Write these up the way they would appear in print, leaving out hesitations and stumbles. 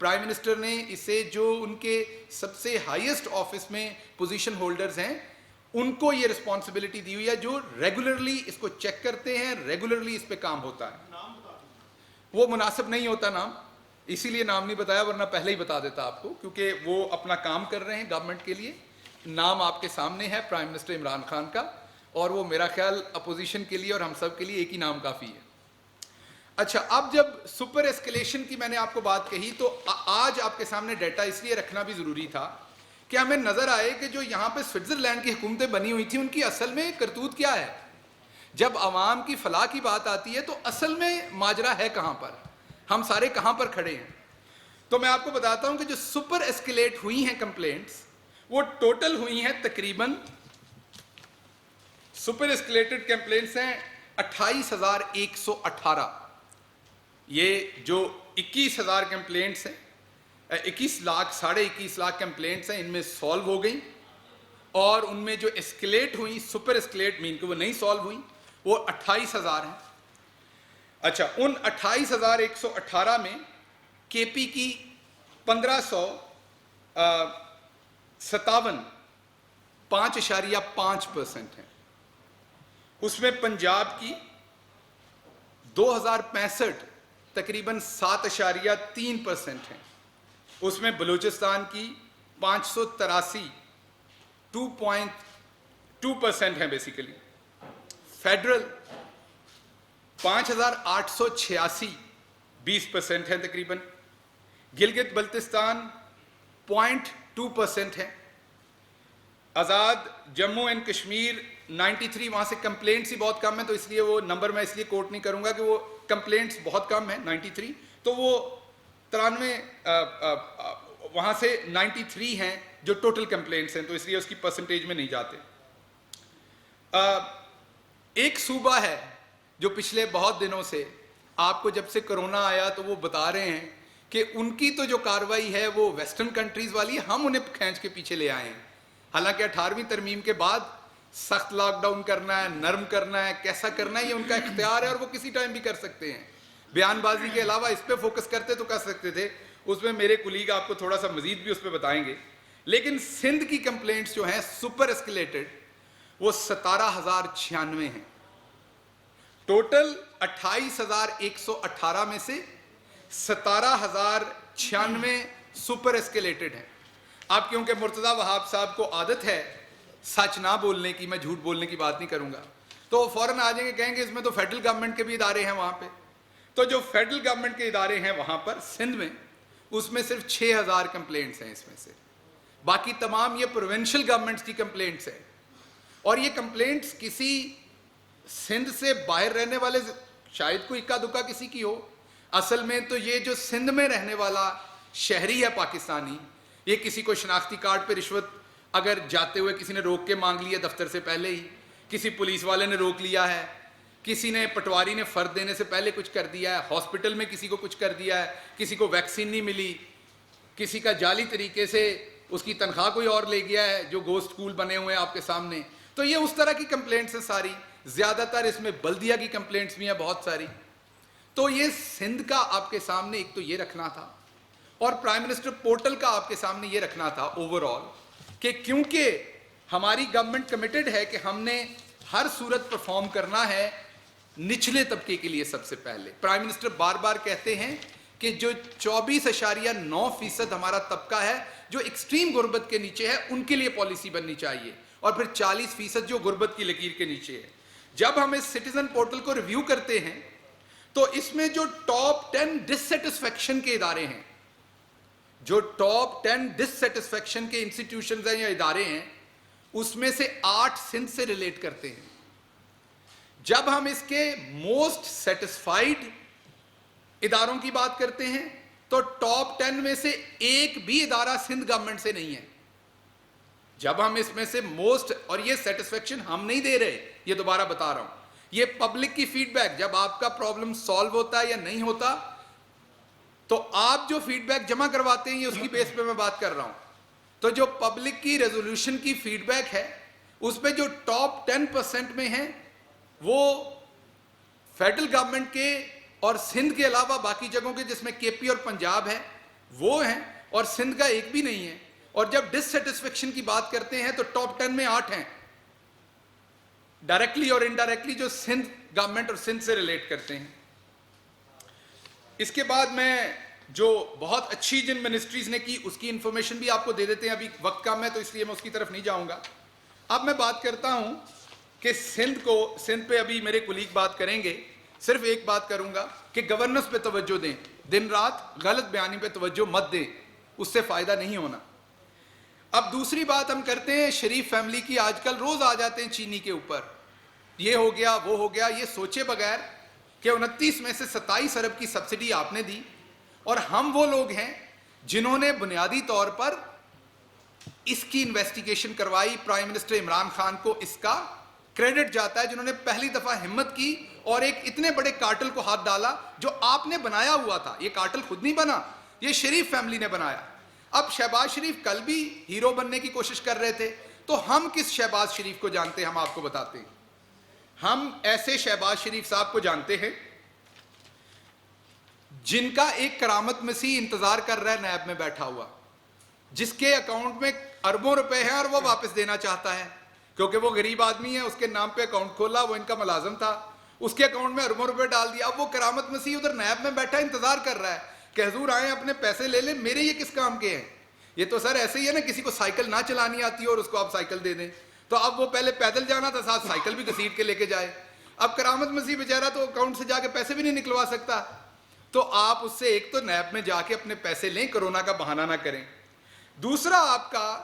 Prime minister نے اسے جو ان کے سب سے ہائیسٹ آفس میں پوزیشن ہولڈرز ہیں ان کو یہ رسپانسبلٹی دی ہوئی ہے جو ریگولرلی اس کو چیک کرتے ہیں, ریگولرلی اس پہ کام ہوتا ہے. وہ مناسب نہیں ہوتا نام, اسی لیے نام نہیں بتایا, ورنہ پہلے ہی بتا دیتا آپ کو, کیونکہ وہ اپنا کام کر رہے ہیں گورنمنٹ کے لیے. نام آپ کے سامنے ہے پرائم منسٹر عمران خان کا, اور وہ میرا خیال اپوزیشن کے لیے اور ہم سب کے لیے ایک ہی نام کافی ہے. اچھا, اب جب سپر ایسکیلیشن کی میں نے آپ کو بات کہی تو آج آپ کے سامنے ڈیٹا اس لیے رکھنا بھی ضروری تھا کہ ہمیں نظر آئے کہ جو یہاں پہ سوئٹزرلینڈ کی حکومتیں بنی ہوئی تھیں ان کی اصل میں کرتوت کیا ہے. جب عوام کی فلاح کی بات آتی ہے تو اصل میں ماجرا ہے کہاں پر, ہم سارے کہاں پر کھڑے ہیں. تو میں آپ کو بتاتا ہوں کہ جو سپر ایسکیلیٹ ہوئی ہیں کمپلینٹس وہ ٹوٹل ہوئی ہیں تقریباً, سپر ایسکیلیٹڈ کمپلینٹس ہیں 28,118. یہ جو 21,000 کمپلینٹس ہیں, 21 لاکھ 21.5 لاکھ کمپلینٹس ہیں, ان میں سالو ہو گئیں, اور ان میں جو اسکیلیٹ ہوئیں, سپر اسکیلیٹ مین کہ وہ نہیں سالو ہوئیں, وہ 28,000 ہیں. اچھا, ان 28,118 میں کے پی کی 1,557 5.5% ہیں. اس میں پنجاب کی 2,065 تقریباً 7.3% ہیں. اس میں بلوچستان کی 583 2.2% ہیں بیسیکلی. فیڈرل 5,886 20% ہیں تقریباً. گلگت بلتستان 0.2% ہے. آزاد جموں اینڈ کشمیر 93, وہاں سے کمپلینٹس ہی بہت کم ہیں تو اس لیے وہ نمبر میں اس لیے کوٹ نہیں کروں گا کہ وہ کمپلینٹس بہت کم ہیں 93, تو وہ 93 وہاں سے 93 ہیں جو ٹوٹل کمپلینٹس ہیں, تو اس لیے اس کی پرسنٹیج میں نہیں جاتے. ایک صوبہ ہے جو پچھلے بہت دنوں سے آپ کو جب سے کرونا آیا تو وہ بتا رہے ہیں کہ ان کی تو جو کاروائی ہے وہ ویسٹرن کنٹریز والی ہے, ہم انہیں کھینچ کے پیچھے لے آئے ہیں. حالانکہ 18ویں ترمیم کے بعد سخت لاک ڈاؤن کرنا ہے, نرم کرنا ہے, کیسا کرنا ہے یہ ان کا اختیار ہے اور وہ کسی ٹائم بھی کر سکتے ہیں. بیان بازی کے علاوہ اس پہ فوکس کرتے تو کر سکتے تھے, اس میں میرے کولیگ آپ کو تھوڑا سا مزید بھی اس پہ بتائیں گے. لیکن سندھ کی کمپلینٹس جو ہیں سپر اسکیلیٹڈ وہ 17,096 ہیں. ٹوٹل 28,118 میں سے 17,096 سپر اسکیلیٹڈ ہیں. اب کیونکہ مرتضی وہاب صاحب کو عادت ہے سچ نہ بولنے کی, میں جھوٹ بولنے کی بات نہیں کروں گا, تو وہ فوراً آ جائیں گے, کہیں گے اس میں تو فیڈرل گورنمنٹ کے بھی ادارے ہیں وہاں پہ. تو جو فیڈرل گورنمنٹ کے ادارے ہیں وہاں پر سندھ میں, اس میں صرف 6,000 کمپلینٹس ہیں اس میں سے. باقی تمام یہ پروونشل گورنمنٹس کی کمپلینٹس ہیں. اور یہ کمپلینٹس کسی سندھ سے باہر رہنے والے, شاید کوئی اکا دکا کسی کی ہو, اصل میں تو یہ جو سندھ میں رہنے والا شہری ہے پاکستانی, یہ کسی کو شناختی کارڈ پہ رشوت اگر جاتے ہوئے کسی نے روک کے مانگ لیا دفتر سے پہلے ہی, کسی پولیس والے نے روک لیا ہے, کسی نے پٹواری نے فرد دینے سے پہلے کچھ کر دیا ہے, ہاسپٹل میں کسی کو کچھ کر دیا ہے, کسی کو ویکسین نہیں ملی, کسی کا جعلی طریقے سے اس کی تنخواہ کوئی اور لے گیا ہے, جو گوشت اسکول بنے ہوئے ہیں آپ کے سامنے, تو یہ اس طرح کی کمپلینٹس ہیں ساری. زیادہ تر اس میں بلدیہ کی کمپلینٹس بھی ہیں بہت ساری. تو یہ سندھ کا آپ کے سامنے ایک تو یہ رکھنا تھا, اور پرائم منسٹر پورٹل کا آپ کے سامنے یہ رکھنا تھا اوور آل کہ کیونکہ ہماری گورنمنٹ کمیٹڈ ہے کہ ہم نے ہر صورت پرفارم کرنا ہے نچلے طبقے کے لیے. سب سے پہلے پرائم منسٹر بار بار کہتے ہیں کہ جو 24.9% ہمارا طبقہ ہے جو ایکسٹریم غربت کے نیچے ہے, ان کے لیے پالیسی بننی چاہیے, اور پھر 40% جو غربت کی لکیر کے نیچے ہے. جب ہم اس سٹیزن پورٹل کو ریویو کرتے ہیں تو اس میں جو ٹاپ 10 ڈسسیٹسفیکشن کے ادارے ہیں, جو ٹاپ 10 ڈسسیٹسفیکشن کے انسٹیٹیوشنز ہیں یا ادارے ہیں, اس میں سے 8 سندھ سے ریلیٹ کرتے ہیں. جب ہم اس کے موسٹ سیٹسفائیڈ اداروں کی بات کرتے ہیں تو ٹاپ 10 میں سے ایک بھی ادارہ سندھ گورنمنٹ سے نہیں ہے. جب ہم اس میں سے موسٹ, اور یہ سیٹسفیکشن ہم نہیں دے رہے, یہ دوبارہ بتا رہا ہوں, یہ پبلک کی فیڈ بیک, جب آپ کا پرابلم سالو ہوتا ہے یا نہیں ہوتا تو آپ جو فیڈ بیک جمع کرواتے ہیں یہ اس کی بیس پہ میں بات کر رہا ہوں. تو جو پبلک کی ریزولوشن کی فیڈ بیک ہے اس پہ جو ٹاپ 10% میں ہیں وہ فیڈرل گورنمنٹ کے اور سندھ کے علاوہ باقی جگہوں کے جس میں کے پی اور پنجاب ہے وہ ہیں اور سندھ کا ایک بھی نہیں ہے. اور جب ڈسسیٹسفیکشن کی بات کرتے ہیں تو ٹاپ 10 میں 8 ہیں ڈائریکٹلی اور انڈائریکٹلی جو سندھ گورنمنٹ اور سندھ سے ریلیٹ کرتے ہیں. اس کے بعد میں جو بہت اچھی جن منسٹریز نے کی اس کی انفارمیشن بھی آپ کو دے دیتے ہیں. ابھی وقت کم ہے تو اس لیے میں اس کی طرف نہیں جاؤں گا. اب میں بات کرتا ہوں کہ سندھ پہ ابھی میرے کولیگ بات کریں گے. صرف ایک بات کروں گا کہ گورننس پہ توجہ دیں, دن رات غلط بیانی پہ توجہ مت دیں, اس سے فائدہ نہیں ہونا. اب دوسری بات ہم کرتے ہیں شریف فیملی کی. آج کل روز آ جاتے ہیں چینی کے اوپر, یہ ہو گیا وہ ہو گیا, یہ سوچے بغیر کہ 29 میں سے 27 ارب کی سبسڈی آپ نے دی, اور ہم وہ لوگ ہیں جنہوں نے بنیادی طور پر اس کی انویسٹیگیشن کروائی. پرائم منسٹر عمران خان کو اس کا کریڈٹ جاتا ہے جنہوں نے پہلی دفعہ ہمت کی اور ایک اتنے بڑے کارٹل کو ہاتھ ڈالا جو آپ نے بنایا ہوا تھا. یہ کارٹل خود نہیں بنا, یہ شریف فیملی نے بنایا. اب شہباز شریف کل بھی ہیرو بننے کی کوشش کر رہے تھے, تو ہم کس شہباز شریف کو جانتے ہیں, ہم آپ کو بتاتے ہیں. ہم ایسے شہباز شریف صاحب کو جانتے ہیں جن کا ایک کرامت مسیح انتظار کر رہا ہے نیب میں بیٹھا ہوا, جس کے اکاؤنٹ میں اربوں روپے ہیں اور وہ واپس دینا چاہتا ہے کیونکہ وہ غریب آدمی ہے. اس کے نام پہ اکاؤنٹ کھولا, وہ ان کا ملازم تھا, اس کے اکاؤنٹ میں اربوں روپے ڈال دیا. اب وہ کرامت مسیح ادھر نیب میں بیٹھا انتظار کر رہا ہے کہ حضور آئیں اپنے پیسے لے لیں, میرے یہ کس کام کے ہیں. یہ تو سر ایسے ہی ہے نا, کسی کو سائیکل نہ چلانی آتی ہے اور اس کو آپ سائیکل دے دیں, تو اب وہ پہلے پیدل جانا تھا, ساتھ سائیکل بھی گھسیٹ کے لے کے جائے. اب کرامت مسیح بیچارہ تو اکاؤنٹ سے جا کے پیسے بھی نہیں نکلوا سکتا, تو آپ اس سے ایک تو نیب میں جا کے اپنے پیسے لیں, کرونا کا بہانہ نہ کریں. دوسرا آپ کا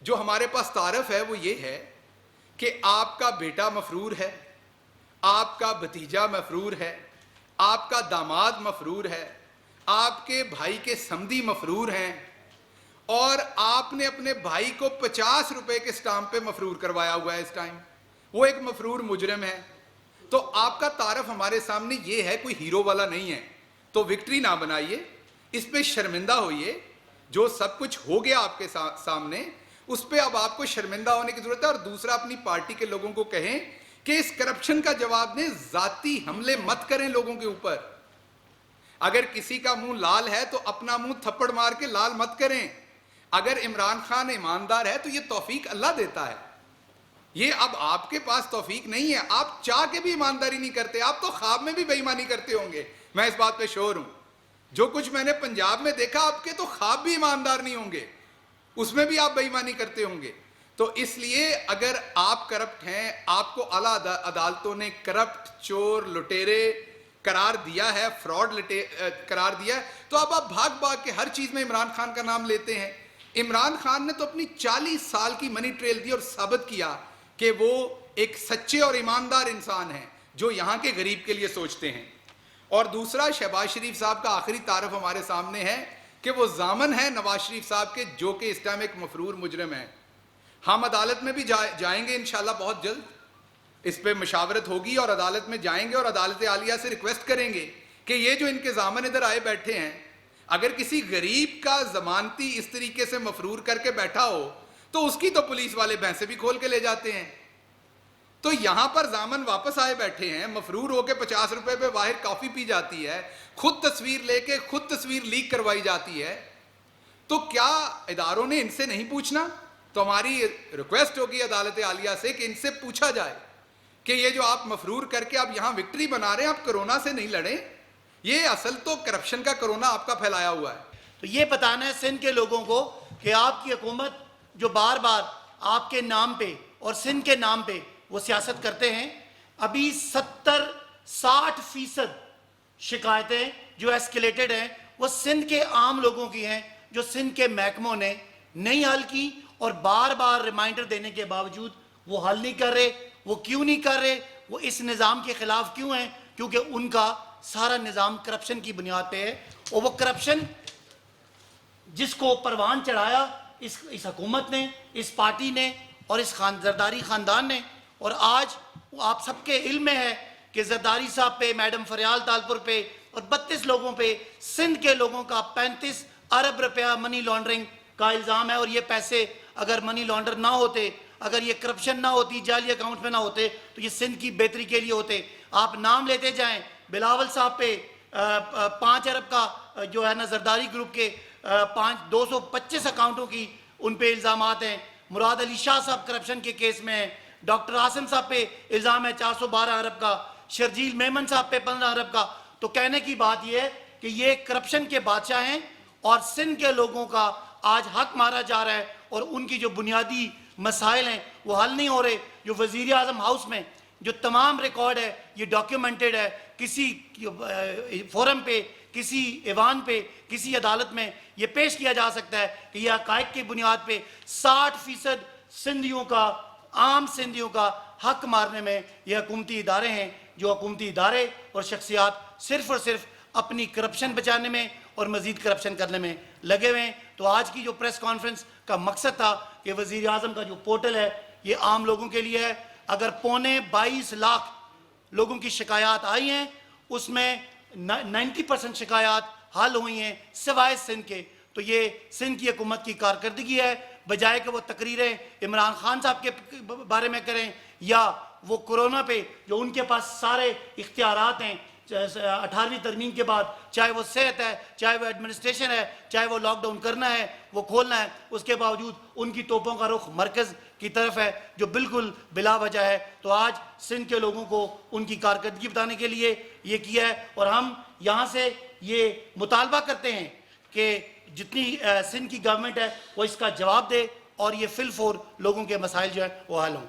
جو ہمارے پاس تعارف ہے وہ یہ ہے کہ آپ کا بیٹا مفرور ہے, آپ کا بھتیجا مفرور ہے, آپ کا داماد مفرور ہے, آپ کے بھائی کے سمدھی مفرور ہیں, اور آپ نے اپنے بھائی کو 50 روپے کے سٹامپ پہ مفرور کروایا ہوا ہے اس ٹائم. وہ ایک مفرور مجرم ہے. تو آپ کا تعارف ہمارے سامنے یہ ہے, کوئی ہیرو والا نہیں ہے. تو وکٹری نہ بنائیے, اس پہ شرمندہ ہوئیے. جو سب کچھ ہو گیا آپ کے سامنے, اس پہ اب آپ کو شرمندہ ہونے کی ضرورت ہے. اور دوسرا, اپنی پارٹی کے لوگوں کو کہیں کہ اس کرپشن کا جواب دیں, ذاتی حملے مت کریں لوگوں کے اوپر. اگر کسی کا منہ لال ہے تو اپنا منہ تھپڑ مار کے لال مت کریں. اگر عمران خان ایماندار ہے تو یہ توفیق اللہ دیتا ہے, یہ اب آپ کے پاس توفیق نہیں ہے. آپ چاہ کے بھی ایمانداری نہیں کرتے, آپ تو خواب میں بھی بے ایمانی کرتے ہوں گے, میں اس بات پہ شور ہوں. جو کچھ میں نے پنجاب میں دیکھا, آپ کے تو خواب بھی ایماندار نہیں ہوں گے, اس میں بھی آپ بے ایمانی کرتے ہوں گے. تو اس لیے اگر آپ کرپٹ ہیں, آپ کو اعلیٰ عدالتوں نے کرپٹ, چور, لٹیرے قرار دیا ہے, فراڈ قرار دیا ہے, تو اب آپ بھاگ بھاگ کے ہر چیز میں عمران خان کا نام لیتے ہیں. عمران خان نے تو اپنی 40 سال کی منی ٹریل دی اور ثابت کیا کہ وہ ایک سچے اور ایماندار انسان ہیں جو یہاں کے غریب کے لیے سوچتے ہیں. اور دوسرا, شہباز شریف صاحب کا آخری تعارف ہمارے سامنے ہے کہ وہ ضامن ہیں نواز شریف صاحب کے, جو کہ اس ٹائم ایک مفرور مجرم ہیں. ہم عدالت میں بھی جائیں گے انشاءاللہ بہت جلد, اس پہ مشاورت ہوگی اور عدالت میں جائیں گے اور عدالت عالیہ سے ریکویسٹ کریں گے کہ یہ جو ان کے ضامن ادھر آئے بیٹھے ہیں, اگر کسی غریب کا ضمانتی اس طریقے سے مفرور کر کے بیٹھا ہو تو اس کی تو پولیس والے بھینسیں بھی کھول کے لے جاتے ہیں. تو یہاں پر ضامن واپس آئے بیٹھے ہیں, مفرور ہو کے 50 روپے پہ باہر کافی پی جاتی ہے, خود تصویر لے کے خود تصویر لیک کروائی جاتی ہے. تو کیا اداروں نے ان سے نہیں پوچھنا؟ تو ہماری ریکویسٹ ہوگی عدالت عالیہ سے کہ ان سے پوچھا جائے کہ یہ جو آپ مفرور کر کے آپ یہاں وکٹری بنا رہے ہیں, آپ کرونا سے نہیں لڑیں, یہ اصل تو کرپشن کا کرونا آپ کا پھیلایا ہوا ہے. تو یہ بتانا ہے سندھ کے لوگوں کو کہ آپ کی حکومت جو بار بار آپ کے نام پہ اور سندھ کے نام پہ وہ سیاست کرتے ہیں, ابھی 70-60% شکایتیں جو ایسکیلیٹڈ ہیں وہ سندھ کے عام لوگوں کی ہیں, جو سندھ کے محکموں نے نہیں حل کی, اور بار بار ریمائنڈر دینے کے باوجود وہ حل نہیں کر رہے. وہ کیوں نہیں کر رہے؟ وہ اس نظام کے خلاف کیوں ہیں؟ کیونکہ ان کا سارا نظام کرپشن کی بنیاد پہ ہے, اور وہ کرپشن جس کو پروان چڑھایا اس حکومت نے, اس پارٹی نے اور اس زرداری خاندان نے. اور آج آپ سب کے علم میں ہے کہ زرداری صاحب پہ, میڈم فریال تالپور پہ اور 32 لوگوں پہ سندھ کے لوگوں کا 35 ارب روپیہ منی لانڈرنگ کا الزام ہے. اور یہ پیسے اگر منی لانڈر نہ ہوتے, اگر یہ کرپشن نہ ہوتی, جعلی اکاؤنٹ میں نہ ہوتے, تو یہ سندھ کی بہتری کے لیے ہوتے. آپ نام لیتے جائیں, بلاول صاحب پہ 5 ارب کا جو ہے نا زرداری گروپ کے 225 اکاؤنٹوں کی ان پہ الزامات ہیں. مراد علی شاہ صاحب کرپشن کے کیس میں ہیں. ڈاکٹر عاصم صاحب پہ الزام ہے 412 ارب کا. شرجیل میمن صاحب پہ 15 ارب کا. تو کہنے کی بات یہ ہے کہ یہ کرپشن کے بادشاہ ہیں اور سندھ کے لوگوں کا آج حق مارا جا رہا ہے اور ان کی جو بنیادی مسائل ہیں وہ حل نہیں ہو رہے. جو وزیر اعظم ہاؤس میں جو تمام ریکارڈ ہے یہ ڈاکیومنٹڈ ہے. کسی فورم پہ, کسی ایوان پہ, کسی عدالت میں یہ پیش کیا جا سکتا ہے کہ یہ حقائق کی بنیاد پہ 60% سندھیوں کا, عام سندھیوں کا حق مارنے میں یہ حکومتی ادارے ہیں, جو حکومتی ادارے اور شخصیات صرف اور صرف اپنی کرپشن بچانے میں اور مزید کرپشن کرنے میں لگے ہوئے ہیں. تو آج کی جو پریس کانفرنس کا مقصد تھا کہ وزیر اعظم کا جو پورٹل ہے یہ عام لوگوں کے لیے ہے. اگر 22 لاکھ لوگوں کی شکایات آئی ہیں, اس میں 90% شکایات حل ہوئی ہیں سوائے سندھ کے. تو یہ سندھ کی حکومت کی کارکردگی ہے, بجائے کہ وہ تقریریں عمران خان صاحب کے بارے میں کریں یا وہ کورونا پہ جو ان کے پاس سارے اختیارات ہیں 18ویں ترمیم کے بعد, چاہے وہ صحت ہے, چاہے وہ ایڈمنسٹریشن ہے, چاہے وہ لاک ڈاؤن کرنا ہے, وہ کھولنا ہے, اس کے باوجود ان کی توپوں کا رخ مرکز کی طرف ہے جو بالکل بلا وجہ ہے. تو آج سندھ کے لوگوں کو ان کی کارکردگی بتانے کے لیے یہ کیا ہے اور ہم یہاں سے یہ مطالبہ کرتے ہیں کہ جتنی سندھ کی گورنمنٹ ہے وہ اس کا جواب دے اور یہ فی الفور لوگوں کے مسائل جو ہیں وہ حل ہوں.